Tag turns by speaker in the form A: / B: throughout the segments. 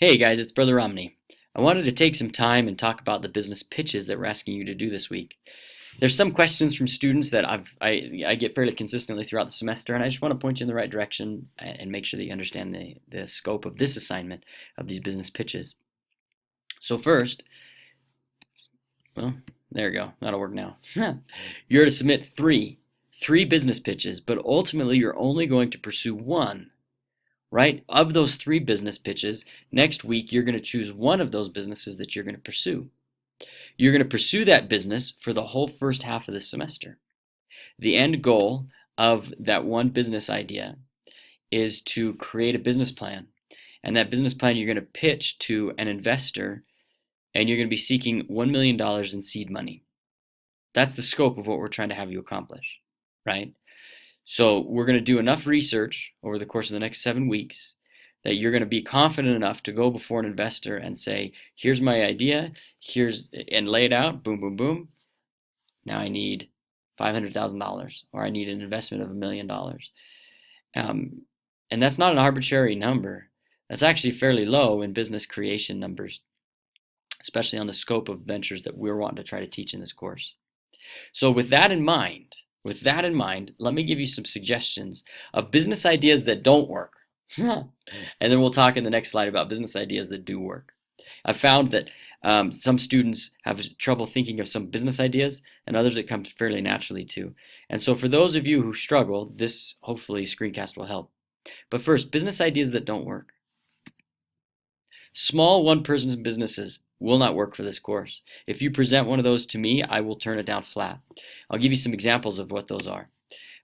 A: Hey guys, it's Brother Romney. I wanted to take some time and talk about the business pitches that we're asking you to do this week. There's some questions from students that I get fairly consistently throughout the semester, and I just want to point you in the right direction and make sure that you understand the scope of this assignment of these business pitches. So first, well, there you go. That'll work now. You're to submit three business pitches, but ultimately you're only going to pursue one. Right? Of those three business pitches, next week you're going to choose one of those businesses that you're going to pursue. You're going to pursue that business for the whole first half of the semester. The end goal of that one business idea is to create a business plan. And that business plan you're going to pitch to an investor, and you're going to be seeking $1 million in seed money. That's the scope of what we're trying to have you accomplish, right? So we're going to do enough research over the course of the next 7 weeks that you're going to be confident enough to go before an investor and say, here's my idea, and lay it out, boom, boom, boom. Now I need $500,000, or I need an investment of $1 million. And that's not an arbitrary number. That's actually fairly low in business creation numbers, especially on the scope of ventures that we're wanting to try to teach in this course. So with that in mind, let me give you some suggestions of business ideas that don't work. And then we'll talk in the next slide about business ideas that do work. I've found that some students have trouble thinking of some business ideas, and others it comes fairly naturally to. And so for those of you who struggle, this hopefully screencast will help. But first, business ideas that don't work. Small one-person businesses will not work for this course. If you present one of those to me, I will turn it down flat. I'll give you some examples of what those are.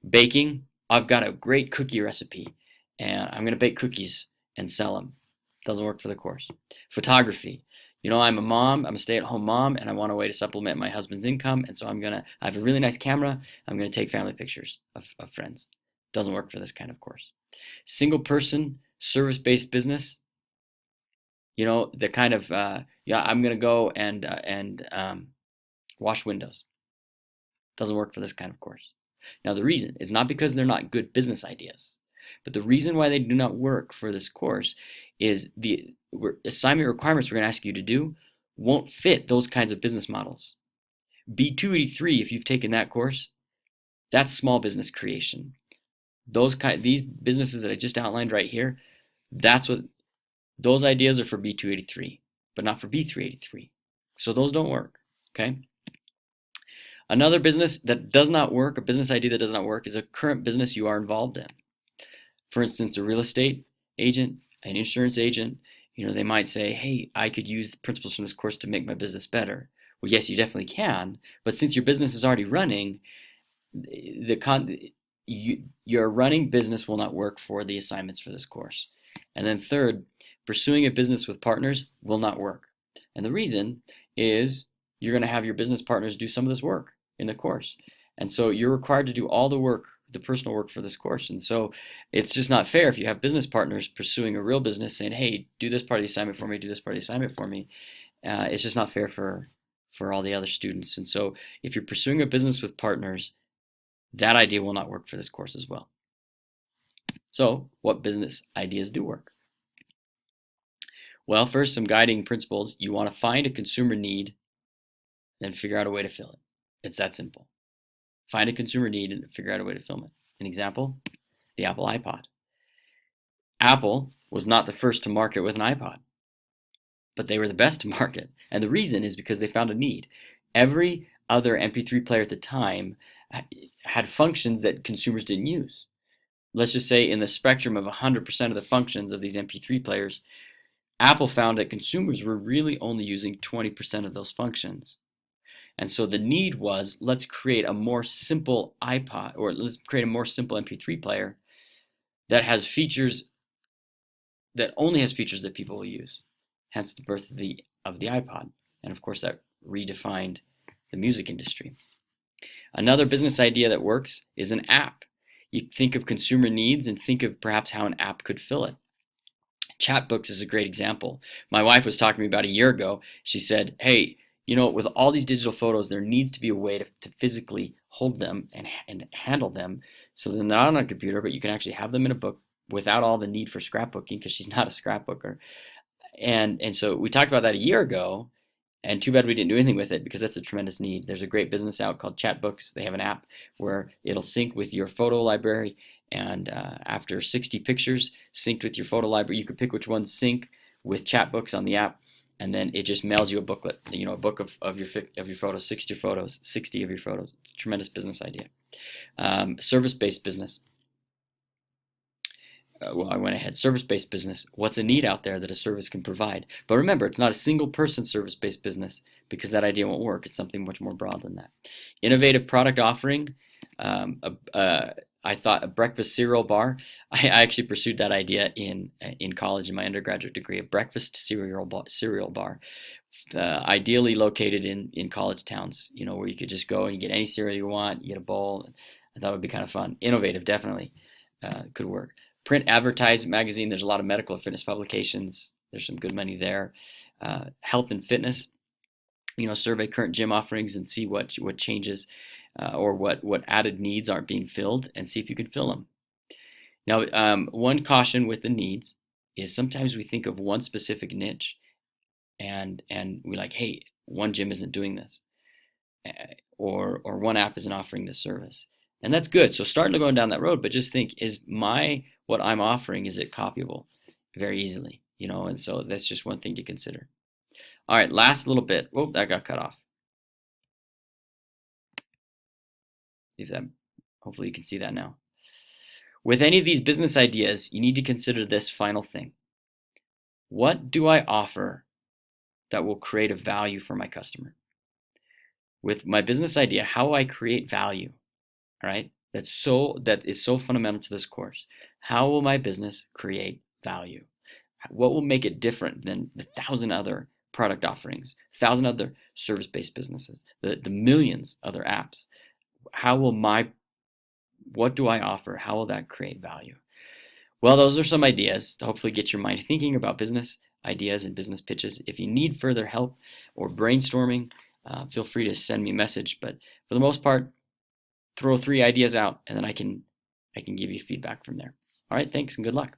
A: Baking, I've got a great cookie recipe, and I'm going to bake cookies and sell them. Doesn't work for the course. Photography, I'm a mom, I'm a stay-at-home mom, and I want a way to supplement my husband's income, and so I have a really nice camera, I'm going to take family pictures of friends. Doesn't work for this kind of course. Single person, service-based business, the kind of, I'm going to go and wash windows. Doesn't work for this kind of course. Now, the reason is not because they're not good business ideas, but the reason why they do not work for this course is the assignment requirements we're going to ask you to do won't fit those kinds of business models. B283, if you've taken that course, that's small business creation. These businesses that I just outlined right here, those ideas are for B283, but not for B383. So those don't work, okay? Another business that does not work, a business idea that does not work, is a current business you are involved in. For instance, a real estate agent, an insurance agent, they might say, hey, I could use the principles from this course to make my business better. Well, yes, you definitely can, but since your business is already running, your running business will not work for the assignments for this course. And then third, pursuing a business with partners will not work. And the reason is you're going to have your business partners do some of this work in the course. And so you're required to do all the work, the personal work for this course. And so it's just not fair if you have business partners pursuing a real business saying, hey, do this part of the assignment for me, do this part of the assignment for me. It's just not fair for all the other students. And so if you're pursuing a business with partners, that idea will not work for this course as well. So what business ideas do work? Well, first, some guiding principles. You want to find a consumer need, then figure out a way to fill it. It's that simple. Find a consumer need and figure out a way to fill it. An example, the Apple iPod. Apple was not the first to market with an iPod, but they were the best to market. And the reason is because they found a need. Every other MP3 player at the time had functions that consumers didn't use. Let's just say in the spectrum of 100% of the functions of these MP3 players, Apple found that consumers were really only using 20% of those functions. And so the need was, let's create a more simple iPod, or let's create a more simple MP3 player that has features, that only has features that people will use. Hence the birth of the iPod. And of course that redefined the music industry. Another business idea that works is an app. You think of consumer needs and think of perhaps how an app could fill it. Chatbooks is a great example. My wife was talking to me about a year ago. She said, hey, with all these digital photos, there needs to be a way to physically hold them and handle them so they're not on a computer, but you can actually have them in a book without all the need for scrapbooking, because she's not a scrapbooker. And so we talked about that a year ago, and too bad we didn't do anything with it because that's a tremendous need. There's a great business out called Chatbooks. They have an app where it'll sync with your photo library, and after 60 pictures synced with your photo library, you can pick which ones sync with Chatbooks on the app, and then it just mails you a booklet, a book of your photos, 60 photos, 60 of your photos. It's a tremendous business idea. Service-based business. Well, I went ahead. Service-based business. What's a need out there that a service can provide? But remember, it's not a single person service-based business because that idea won't work. It's something much more broad than that. Innovative product offering. I thought a breakfast cereal bar. I actually pursued that idea in college in my undergraduate degree. A breakfast cereal bar, ideally located in college towns. Where you could just go and you get any cereal you want. You get a bowl. I thought it would be kind of fun. Innovative, definitely could work. Print advertising magazine. There's a lot of medical and fitness publications. There's some good money there. Health and fitness. Survey current gym offerings and see what changes or what added needs aren't being filled, and see if you can fill them. Now, one caution with the needs is sometimes we think of one specific niche, and we're like, hey, one gym isn't doing this, or one app isn't offering this service. And that's good. So start going down that road, but just think, what I'm offering, is it copyable very easily? And so that's just one thing to consider. All right, last little bit. Whoa, that got cut off. See if that, hopefully you can see that now. With any of these business ideas, you need to consider this final thing. What do I offer that will create a value for my customer? With my business idea, how will I create value? All right, that is so fundamental to this course. How will my business create value? What will make it different than the 1,000 other product offerings, 1,000 other service-based businesses, the millions other apps? What do I offer? How will that create value? Well, those are some ideas to hopefully get your mind thinking about business ideas and business pitches. If you need further help or brainstorming, feel free to send me a message. But for the most part, throw 3 ideas out, and then I can give you feedback from there. All right, thanks and good luck.